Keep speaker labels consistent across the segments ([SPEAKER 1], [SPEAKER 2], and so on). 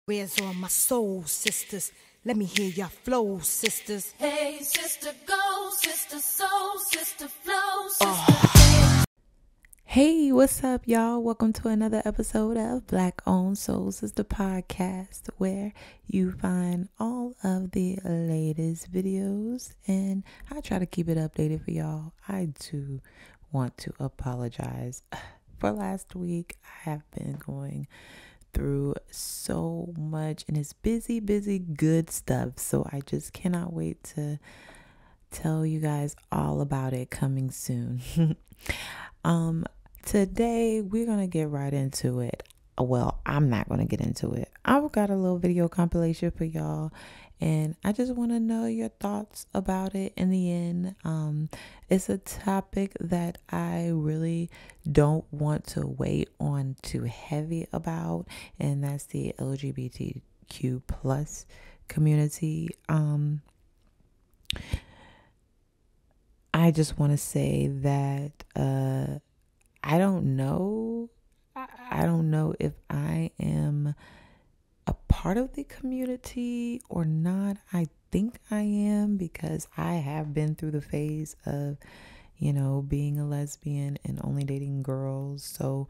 [SPEAKER 1] Where's all my soul sisters? Let me hear your flow, sisters.
[SPEAKER 2] Hey, sister, go, sister, soul, sister, flow, sister.
[SPEAKER 3] Hey, what's up, y'all? Welcome to another episode of Black Owned Soul Sister Podcast, where you find all of the latest videos, and I try to keep it updated for y'all. I do want to apologize for last week. I have been going through so much, and it's busy good stuff, so I just cannot wait to tell you guys all about it coming soon. Today we're gonna get right into it. Well, I'm not gonna get into it. I've got a little video compilation for y'all, and I just want to know your thoughts about it in the end. It's a topic that I really don't want to weigh on too heavy about, and that's the LGBTQ plus community. I just want to say that I don't know if I am a part of the community or not. I think I am, because I have been through the phase of, being a lesbian and only dating girls. So,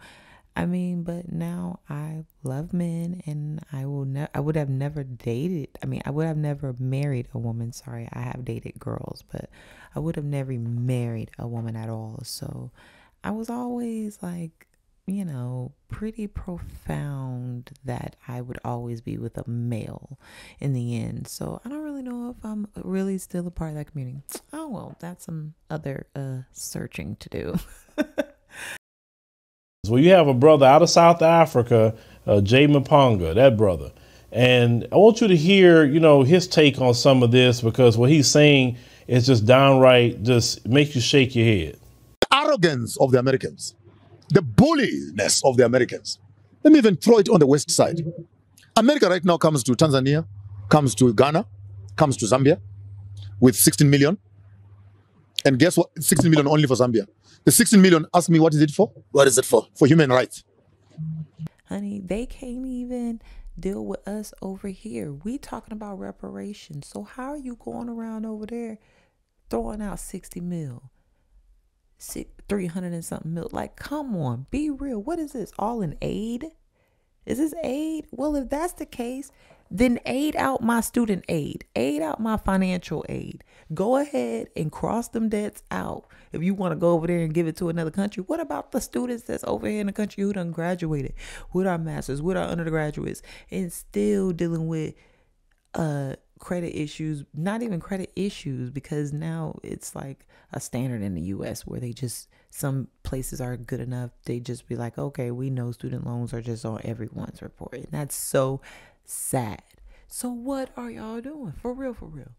[SPEAKER 3] but now I love men, and I would have never dated. I would have never married a woman. Sorry, I have dated girls, but I would have never married a woman at all. So I was always like, pretty profound that I would always be with a male in the end. So I don't really know if I'm really still a part of that community. Oh, well, that's some other searching to do.
[SPEAKER 4] Well, you have a brother out of South Africa, Jay Maponga, that brother. And I want you to hear, his take on some of this, because what he's saying is just downright just makes you shake your head.
[SPEAKER 5] Arrogance of the Americans, the bulliness of the Americans. Let me even throw it on the west side. America right now comes to Tanzania, comes to Ghana, comes to Zambia with 16 million. And guess what? 16 million only for Zambia. The 16 million, ask me, what is it for? What is it for? For human rights.
[SPEAKER 3] Honey, they can't even deal with us over here. We talking about reparations. So how are you going around over there throwing out 60 mil? 300 and something mil. Like, come on, be real. What is this? All in aid? Is this aid? Well, if that's the case, then aid out my student aid. Aid out my financial aid. Go ahead and cross them debts out. If you want to go over there and give it to another country, what about the students that's over here in the country who done graduated with our masters, with our undergraduates, and still dealing with credit issues? Not even credit issues, because now it's like a standard in the U.S. where some places are good enough. They just be like, okay, we know student loans are just on everyone's report. And that's so sad. So what are y'all doing? For real, for real.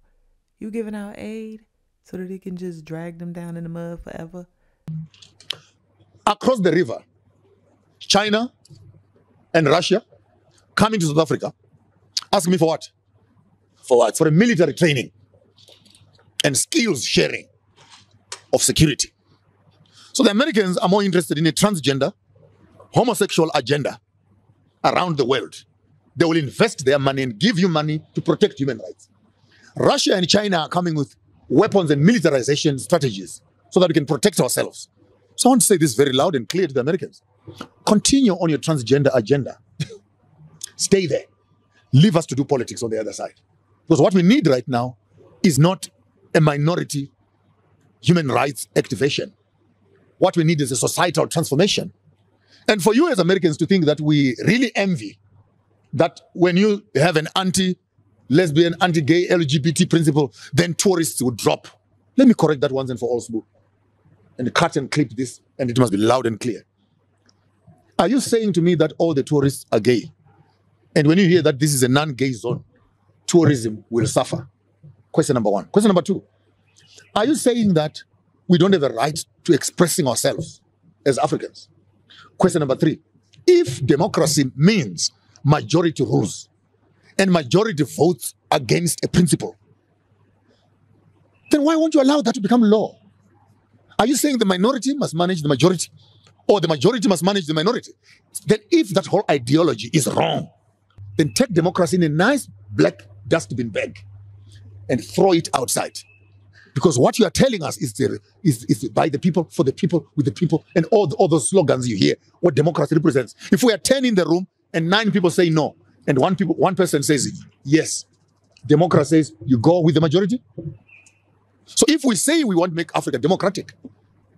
[SPEAKER 3] You giving out aid so that it can just drag them down in the mud forever?
[SPEAKER 5] Across the river, China and Russia coming to South Africa. Ask me for what? For what? For a military training and skills sharing of security. So the Americans are more interested in a transgender, homosexual agenda around the world. They will invest their money and give you money to protect human rights. Russia and China are coming with weapons and militarization strategies so that we can protect ourselves. So I want to say this very loud and clear to the Americans. Continue on your transgender agenda. Stay there. Leave us to do politics on the other side. Because what we need right now is not a minority human rights activation. What we need is a societal transformation. And for you as Americans to think that we really envy that when you have an anti-lesbian, anti-gay, LGBT principle, then tourists would drop. Let me correct that once and for all, Smooth. And cut and clip this, and it must be loud and clear. Are you saying to me that all the tourists are gay? And when you hear that this is a non-gay zone, tourism will suffer? Question number one. Question number two. Are you saying that we don't have a right to expressing ourselves as Africans? Question number three. If democracy means majority rules and majority votes against a principle, then why won't you allow that to become law? Are you saying the minority must manage the majority, or the majority must manage the minority? Then if that whole ideology is wrong, then take democracy in a nice black dustbin bag and throw it outside. Because what you are telling us is by the people, for the people, with the people, and all those slogans you hear, what democracy represents. If we are 10 in the room and 9 people say no, and one person says yes, democracy says you go with the majority. So if we say we want to make Africa democratic,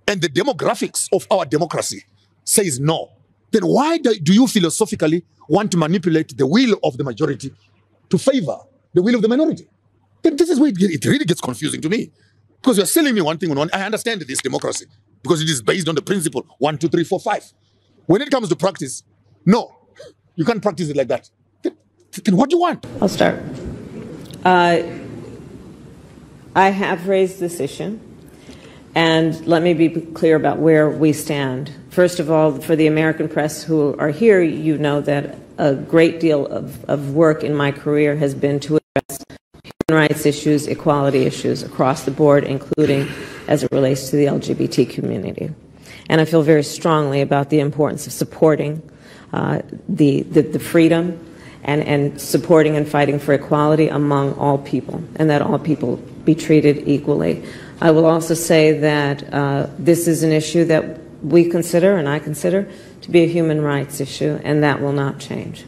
[SPEAKER 5] and the demographics of our democracy says no, then why do you philosophically want to manipulate the will of the majority to favor the will of the minority? Then this is where it really gets confusing to me. Because you're selling me one thing on one. I understand this democracy because it is based on the principle 1, 2, 3, 4, 5. When it comes to practice, no, you can't practice it like that. Then what do you want?
[SPEAKER 6] I'll start. I have raised this issue, and let me be clear about where we stand. First of all, for the American press who are here, you know that a great deal of work in my career has been to address human rights issues, equality issues across the board, including as it relates to the LGBT community. And I feel very strongly about the importance of supporting the freedom and supporting and fighting for equality among all people, and that all people be treated equally. I will also say that this is an issue that we consider, and I consider, to be a human rights issue, and that will not change.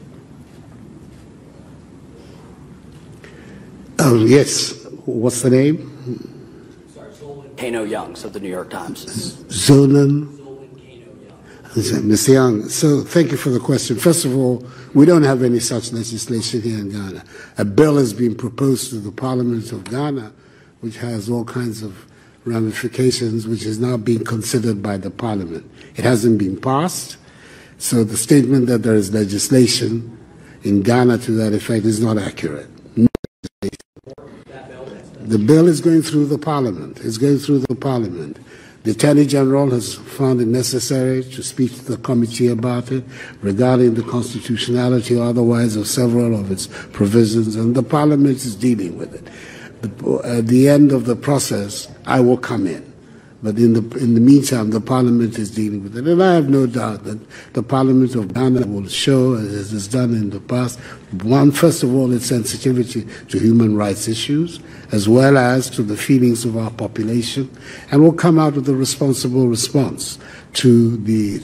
[SPEAKER 7] Yes. What's the name?
[SPEAKER 8] Sorry, Zolan Kano Youngs of the New York Times.
[SPEAKER 7] Zolan Mr. Young, so thank you for the question. First of all, we don't have any such legislation here in Ghana. A bill has been proposed to the Parliament of Ghana, which has all kinds of ramifications, which is now being considered by the Parliament. It hasn't been passed, so the statement that there is legislation in Ghana to that effect is not accurate. The bill is going through the Parliament. It's going through the Parliament. The Attorney General has found it necessary to speak to the committee about it regarding the constitutionality or otherwise of several of its provisions, and the Parliament is dealing with it. At the end of the process, I will come in. But in the meantime, the Parliament is dealing with it. And I have no doubt that the Parliament of Ghana will show, as it has done in the past, first of all, its sensitivity to human rights issues, as well as to the feelings of our population, and will come out with a responsible response to the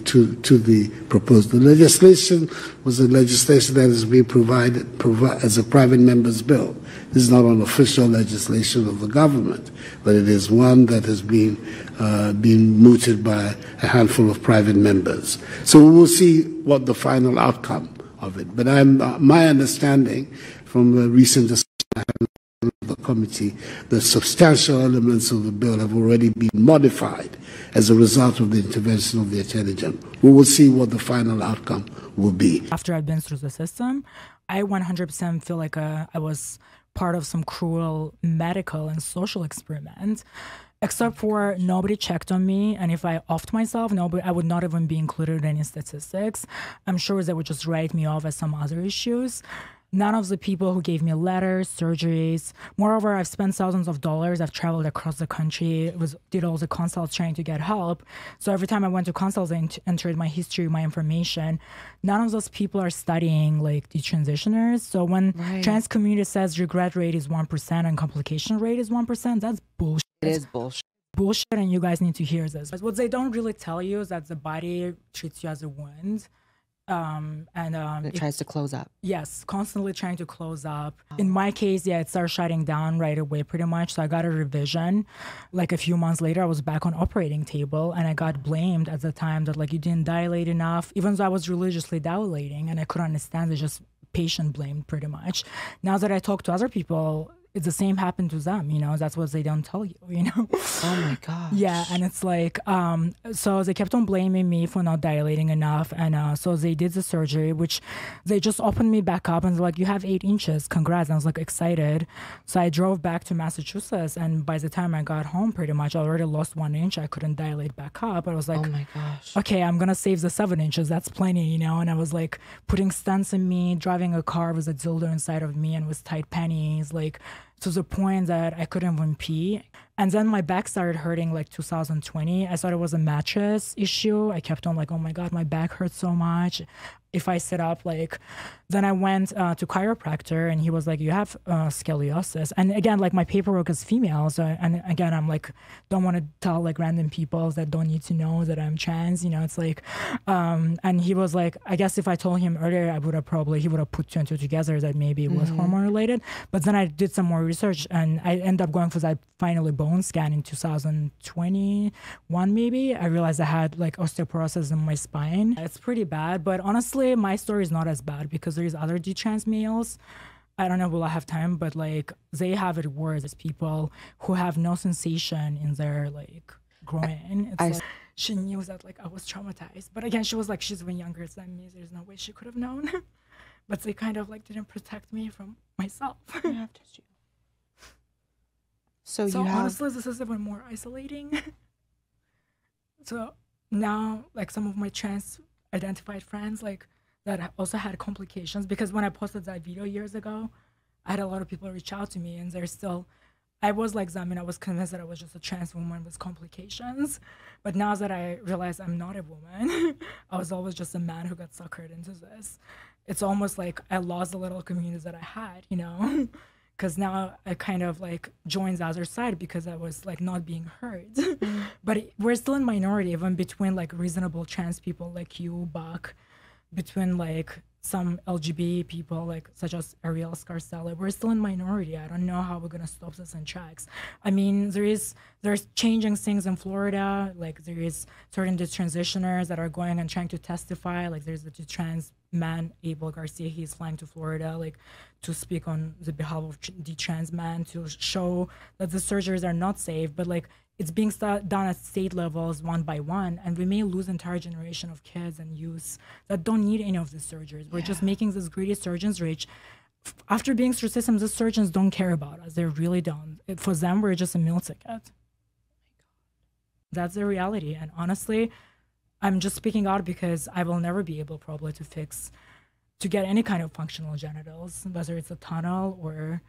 [SPEAKER 7] proposed. The legislation was a legislation that is being provided as a private member's bill. This is not an official legislation of the government, but it is one that has been mooted by a handful of private members. So we will see what the final outcome of it. But my understanding from a recent discussion I had with the committee, the substantial elements of the bill have already been modified as a result of the intervention of the Attorney General. We will see what the final outcome will be.
[SPEAKER 9] After I've been through the system, I 100% feel like I was part of some cruel medical and social experiment, except for nobody checked on me. And if I offed myself, I would not even be included in any statistics. I'm sure they would just write me off as some other issues. None of the people who gave me letters, surgeries. Moreover, I've spent thousands of dollars. I've traveled across the country, did all the consults trying to get help. So every time I went to consults, I entered my history, my information. None of those people are studying like the transitioners. So when trans community says regret rate is 1% and complication rate is 1%, that's bullshit.
[SPEAKER 10] It is bullshit.
[SPEAKER 9] Bullshit, and you guys need to hear this. But what they don't really tell you is that the body treats you as a wound.
[SPEAKER 10] It tries to close up.
[SPEAKER 9] Yes, constantly trying to close up. In my case, it started shutting down right away pretty much. So I got a revision. Like a few months later, I was back on operating table, and I got blamed at the time that like you didn't dilate enough, even though I was religiously dilating and I couldn't understand it, just patient blamed pretty much. Now that I talk to other people, it's the same happened to them, that's what they don't tell you,
[SPEAKER 10] Oh my gosh.
[SPEAKER 9] Yeah, and it's like, so they kept on blaming me for not dilating enough, and so they did the surgery, which they just opened me back up, and they're like, you have 8 inches, congrats. And I was like excited. So I drove back to Massachusetts, and by the time I got home, pretty much, I already lost 1 inch. I couldn't dilate back up. I was like,
[SPEAKER 10] oh my gosh.
[SPEAKER 9] Okay, I'm gonna save the 7 inches, that's plenty, and I was like putting stents in me, driving a car with a dildo inside of me and with tight panties, like to the point that I couldn't even pee. And then my back started hurting like 2020. I thought it was a mattress issue. I kept on like, oh my God, my back hurts so much. If I sit up, like, then I went to chiropractor and he was like, you have scoliosis. And again, like my paperwork is female. So, and again, I'm like, don't want to tell like random people that don't need to know that I'm trans, you know, it's like, and he was like, I guess if I told him earlier, he would have put two and two together that maybe it was hormone related. But then I did some more research and I ended up going for that finally bone scan in 2021, maybe. I realized I had like osteoporosis in my spine. It's pretty bad, but honestly, my story is not as bad because there's other detrans males. I don't know, will I have time, but like they have it worse as people who have no sensation in their like groin. It's like, she knew that like I was traumatized, but again, she was like, she's even younger than me. There's no way she could have known. But they kind of like didn't protect me from myself. So honestly, this is even more isolating. So now, like some of my trans identified friends, like that also had complications, because when I posted that video years ago, I had a lot of people reach out to me, and they're still, I was like them, and I was convinced that I was just a trans woman with complications. But now that I realize I'm not a woman, I was always just a man who got suckered into this. It's almost like I lost the little community that I had, you know? Because now I kind of like joined the other side because I was like not being heard. But we're still in minority, even between like reasonable trans people like you, Buck, between like some LGBT people like such as Ariel Scarcella. We're still in minority. I don't know how we're gonna stop this in tracks. I mean, there's changing things in Florida. Like there is certain detransitioners that are going and trying to testify. Like there's a trans man, Abel Garcia, he's flying to Florida like to speak on the behalf of the trans man to show that the surgeries are not safe, but like it's being done at state levels one by one, and we may lose entire generation of kids and youths that don't need any of these surgeries. We're just making these greedy surgeons rich. After being through systems, the surgeons don't care about us. They really don't. For them, we're just a meal ticket. That's the reality. And honestly, I'm just speaking out because I will never be able probably to get any kind of functional genitals, whether it's a tunnel or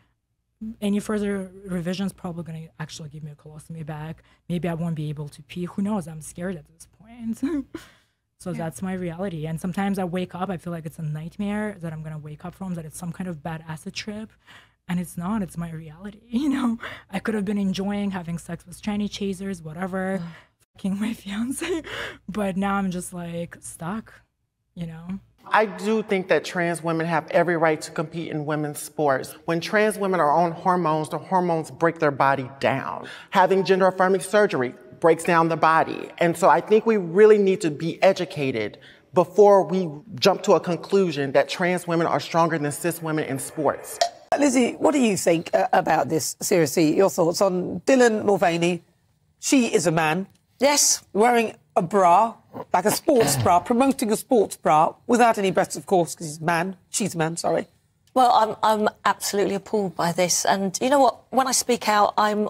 [SPEAKER 9] any further revisions probably going to actually give me a colostomy bag. Maybe I won't be able to pee. Who knows? I'm scared at this point. So that's my reality. And sometimes I wake up, I feel like it's a nightmare that I'm going to wake up from, that it's some kind of bad acid trip. And it's not. It's my reality. You know, I could have been enjoying having sex with tranny chasers, whatever, fucking my fiance. But now I'm just like stuck, you know?
[SPEAKER 11] I do think that trans women have every right to compete in women's sports. When trans women are on hormones, the hormones break their body down. Having gender-affirming surgery breaks down the body. And so I think we really need to be educated before we jump to a conclusion that trans women are stronger than cis women in sports.
[SPEAKER 12] Lizzie, what do you think about this? Seriously, your thoughts on Dylan Mulvaney? She is a man. Yes. Wearing a bra, like a sports bra, promoting a sports bra, without any breasts, of course, because he's a man. She's a man, sorry.
[SPEAKER 13] Well, I'm absolutely appalled by this, and you know what? When I speak out, I'm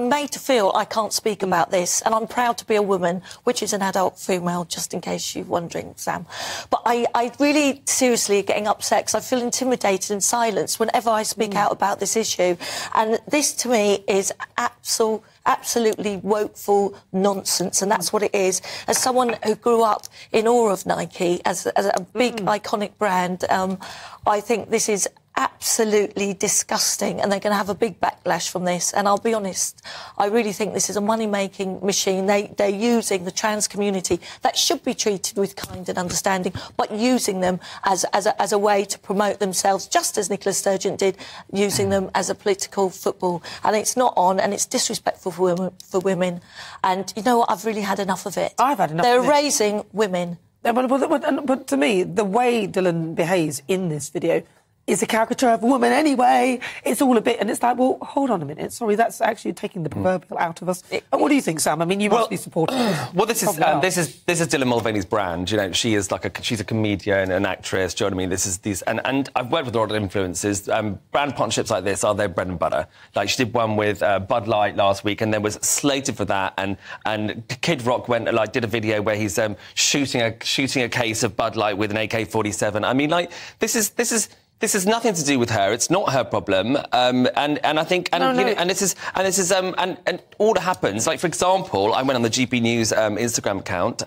[SPEAKER 13] made to feel I can't speak about this, and I'm proud to be a woman, which is an adult female, just in case you're wondering, Sam. But I really seriously getting upset because I feel intimidated and silenced whenever I speak out about this issue, and this to me is absolutely wokeful nonsense, and that's what it is. As someone who grew up in awe of Nike as a big iconic brand, I think this is absolutely disgusting, and they're going to have a big backlash from this. And I'll be honest, I really think this is a money-making machine. They're using the trans community that should be treated with kind and understanding, but using them as a way to promote themselves, just as Nicola Sturgeon did, using them as a political football. And it's not on, and it's disrespectful for women. And you know what? I've really had enough of it.
[SPEAKER 12] I've had enough
[SPEAKER 13] They're
[SPEAKER 12] of it.
[SPEAKER 13] raising women.
[SPEAKER 12] But to me, the way Dylan behaves in this video is a caricature of a woman anyway. It's all a bit, and it's like, well, hold on a minute. Sorry, that's actually taking the proverbial out of us. What do you think, Sam? I mean, you must be supporting this.
[SPEAKER 14] Well, this is Dylan Mulvaney's brand. You know, she is she's a comedian, an actress. Do you know what I mean? This is these, and I've worked with a lot of influencers. Brand partnerships like this are their bread and butter. Like she did one with Bud Light last week, and then was slated for that. And Kid Rock did a video where he's shooting a case of Bud Light with an AK-47. I mean, this is. This has nothing to do with her. It's not her problem. And I think you know, and this is and all that happens. Like, for example, I went on the GB News Instagram account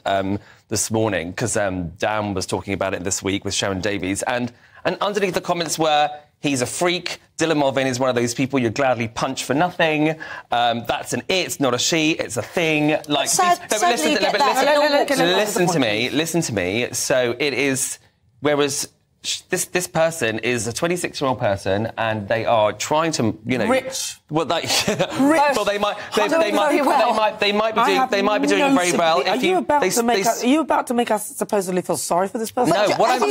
[SPEAKER 14] this morning because Dan was talking about it this week with Sharon Davies, and underneath the comments were, he's a freak. Dylan Mulvaney is one of those people you'd gladly punch for nothing. That's an it, not a she. It's a thing. Like, listen to me. So it is. Whereas this person is a 26-year-old person, and they are trying to, you know,
[SPEAKER 12] rich.
[SPEAKER 14] Well, like,
[SPEAKER 12] rich.
[SPEAKER 14] Well, they might be doing very well.
[SPEAKER 12] Are you about to make us supposedly feel sorry for this person?
[SPEAKER 14] No, what I'm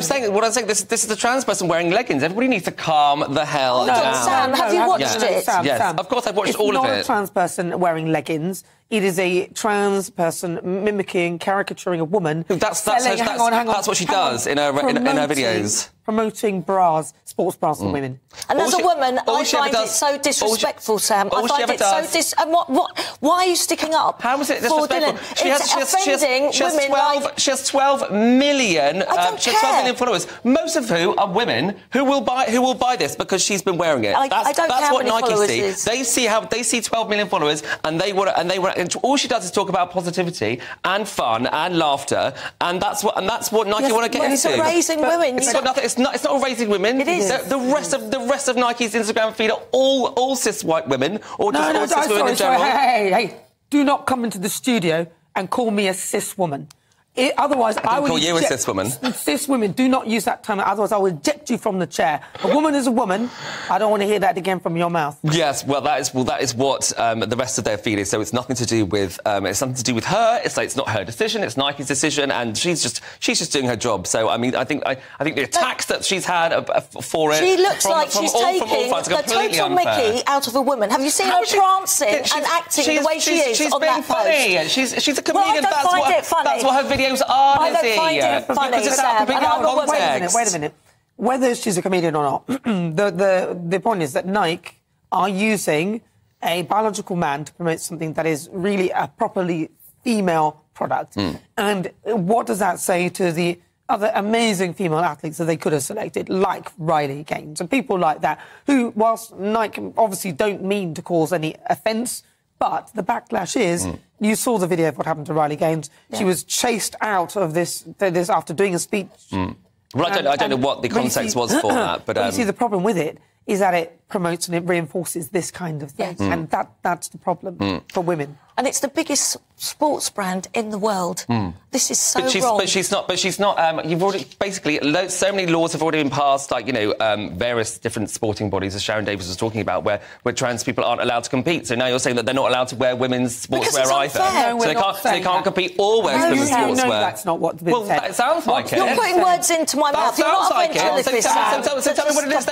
[SPEAKER 14] saying, this is the trans person wearing leggings. Everybody needs to calm the hell down.
[SPEAKER 13] Sam, have you watched it?
[SPEAKER 14] Yes, of course I've watched all of it.
[SPEAKER 12] It's not a trans person wearing leggings. It is a trans person mimicking, caricaturing a woman.
[SPEAKER 14] That's what she does in her videos.
[SPEAKER 12] Promoting bras, sports bras for women.
[SPEAKER 13] And as a woman, I find it so disrespectful, Sam. I find it so and why are you sticking up?
[SPEAKER 14] How is it disrespectful? She has 12 million. She has 12 million followers, most of who are women who will buy this because she's been wearing it. That's what Nike see. They see 12 million followers, and they want. And all she does is talk about positivity and fun and laughter, and that's what Nike want to get into.
[SPEAKER 13] It's raising women.
[SPEAKER 14] It's not nothing. It's not raising women.
[SPEAKER 13] It is.
[SPEAKER 14] The rest of Nike's Instagram feed are all cis white women, or just cis women in general.
[SPEAKER 12] Hey! Do not come into the studio and call me a cis woman. Otherwise, I would
[SPEAKER 14] call you a cis woman.
[SPEAKER 12] Cis women, do not use that term. Otherwise, I will eject you from the chair. A woman is a woman. I don't want to hear that again from your mouth.
[SPEAKER 14] Yes, that is what the rest of their feed is. So it's nothing to do with it's something to do with her. It's like, it's not her decision. It's Nike's decision, and she's just doing her job. So I mean, I think the attacks that she's had for it.
[SPEAKER 13] She looks like she's taking the total Mickey out of a woman. Have you seen her prancing and acting the way she is on that post?
[SPEAKER 14] She's a comedian.
[SPEAKER 13] Well, I don't find it funny.
[SPEAKER 14] That's what her videos are.
[SPEAKER 13] I don't find it funny, Sam.
[SPEAKER 12] Wait a minute. Whether she's a comedian or not, the point is that Nike are using a biological man to promote something that is really a properly female product. And what does that say to the other amazing female athletes that they could have selected, like Riley Gaines and people like that, who, whilst Nike obviously don't mean to cause any offence, but the backlash is, you saw the video of what happened to Riley Gaines. Yeah. She was chased out of this after doing a speech.
[SPEAKER 14] Well, I don't know what the context was for that, but
[SPEAKER 12] you see, the problem with it is that it promotes and it reinforces this kind of thing, and that's the problem for women.
[SPEAKER 13] And it's the biggest sports brand in the world. This is so wrong.
[SPEAKER 14] But she's not. You've already basically so many laws have already been passed, like, you know, various different sporting bodies, as Sharon Davies was talking about, where trans people aren't allowed to compete. So now you're saying that they're not allowed to wear women's sportswear either.
[SPEAKER 12] No,
[SPEAKER 14] so they can't compete or wear women's sportswear.
[SPEAKER 12] No, that's not what's been said.
[SPEAKER 14] Well, it sounds like it.
[SPEAKER 13] You're putting words into my mouth. You're not a ventriloquist.
[SPEAKER 14] So tell me what it is.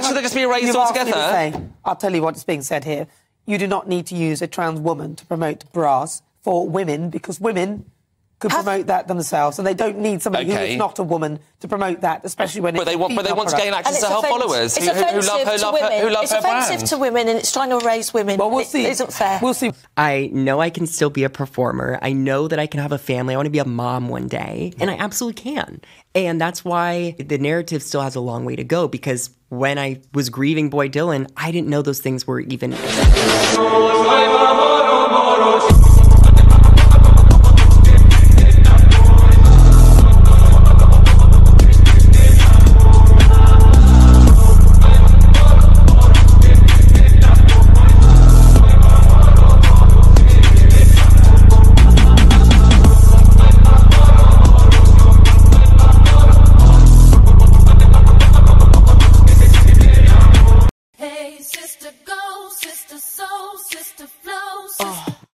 [SPEAKER 14] Should they just be erased altogether?
[SPEAKER 12] I'll tell you what's being said here. You do not need to use a trans woman to promote bras for women, because women could promote that themselves, and they don't need somebody who is not a woman to promote that, especially when
[SPEAKER 14] they want to gain access to her followers who love
[SPEAKER 13] It's
[SPEAKER 14] her
[SPEAKER 13] offensive to women, and it's trying to erase women.
[SPEAKER 12] Well, we'll see.
[SPEAKER 13] It isn't fair.
[SPEAKER 12] We'll see.
[SPEAKER 15] I know I can still be a performer. I know that I can have a family. I want to be a mom one day, and I absolutely can. And that's why the narrative still has a long way to go, because when I was grieving Boy Dylan, I didn't know those things were even...